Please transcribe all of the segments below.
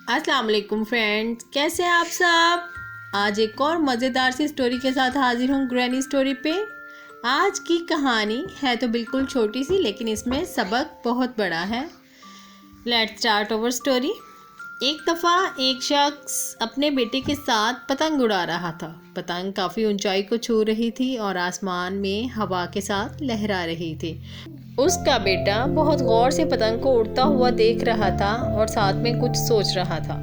अस्सलाम वालेकुम फ्रेंड्स, कैसे हैं आप सब। आज एक और मज़ेदार सी स्टोरी के साथ हाजिर हूँ ग्रैनी स्टोरी पे। आज की कहानी है तो बिल्कुल छोटी सी, लेकिन इसमें सबक बहुत बड़ा है। Let's start our story. एक दफ़ा एक शख्स अपने बेटे के साथ पतंग उड़ा रहा था। पतंग काफ़ी ऊंचाई को छू रही थी और आसमान में हवा के साथ लहरा रही थी। उसका बेटा बहुत गौर से पतंग को उड़ता हुआ देख रहा था और साथ में कुछ सोच रहा था।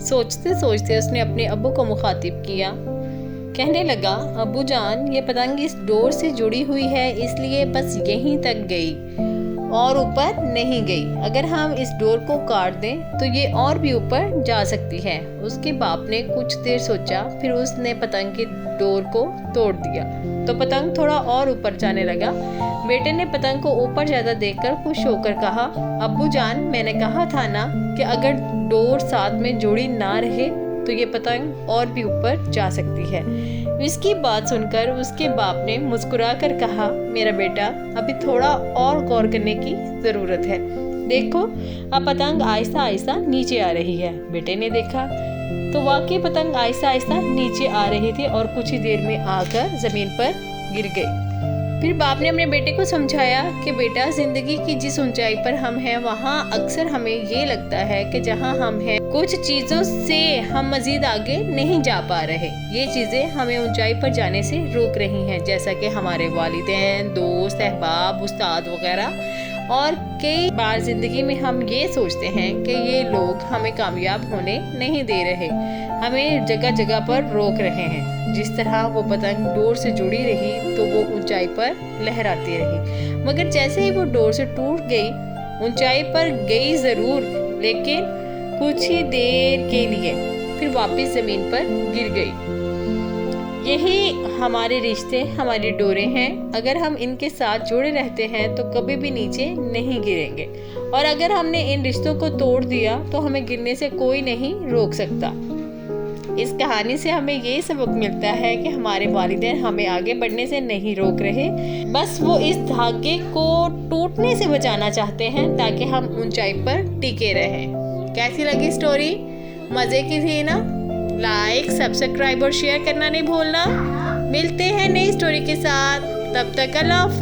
सोचते सोचते उसने अपने अब्बू को मुखातिब किया। कहने लगा, अब्बू जान, ये पतंग इस डोर से जुड़ी हुई है, इसलिए बस यहीं तक गई और ऊपर नहीं गई। अगर हम इस डोर को काट दें तो ये और भी ऊपर जा सकती है। उसके बाप ने कुछ देर सोचा, फिर उसने पतंग की डोर को तोड़ दिया तो पतंग थोड़ा और ऊपर जाने लगा। बेटे ने पतंग को ऊपर ज़्यादा देखकर खुश होकर कहा, अब्बू जान, मैंने कहा था ना कि अगर डोर साथ में जुड़ी ना रहे तो ये पतंग और भी ऊपर जा सकती है। इसकी बात सुनकर उसके बाप ने मुस्कुरा कर कहा, मेरा बेटा, अभी थोड़ा और गौर करने की ज़रूरत है। देखो, अब पतंग आहिस्ता आहिस्ता नीचे आ रही है। बेटे ने देखा तो वाकई पतंग आहिस्ता आहिस्ता नीचे आ रही थी और कुछ ही देर में आकर ज़मीन पर गिर गई। फिर बाप ने अपने बेटे को समझाया कि बेटा, ज़िंदगी की जिस ऊंचाई पर हम हैं वहाँ अक्सर हमें ये लगता है कि जहाँ हम हैं कुछ चीज़ों से हम मज़ीद आगे नहीं जा पा रहे। ये चीज़ें हमें ऊंचाई पर जाने से रोक रही हैं, जैसा कि हमारे वालिदैन, दोस्त, अहबाब, उस्ताद वगैरह। और कई बार ज़िंदगी में हम ये सोचते हैं कि ये लोग हमें कामयाब होने नहीं दे रहे, हमें जगह जगह पर रोक रहे हैं। जिस तरह वो पतंग डोर से जुड़ी रही तो वो ऊंचाई पर लहराती रही, मगर जैसे ही वो डोर से टूट गई, ऊंचाई पर गई ज़रूर, लेकिन कुछ ही देर के लिए, फिर वापस ज़मीन पर गिर गई। यही हमारे रिश्ते, हमारी डोरें हैं। अगर हम इनके साथ जुड़े रहते हैं तो कभी भी नीचे नहीं गिरेंगे, और अगर हमने इन रिश्तों को तोड़ दिया तो हमें गिरने से कोई नहीं रोक सकता। इस कहानी से हमें ये सबक मिलता है कि हमारे वालिदैन हमें आगे बढ़ने से नहीं रोक रहे, बस वो इस धागे को टूटने से बचाना चाहते हैं ताकि हम ऊंचाई पर टिके रहें। कैसी लगी स्टोरी? मज़े की थी ना? लाइक, सब्सक्राइब और शेयर करना नहीं भूलना। मिलते हैं नई स्टोरी के साथ, तब तक अल्लाह हाफ़िज़।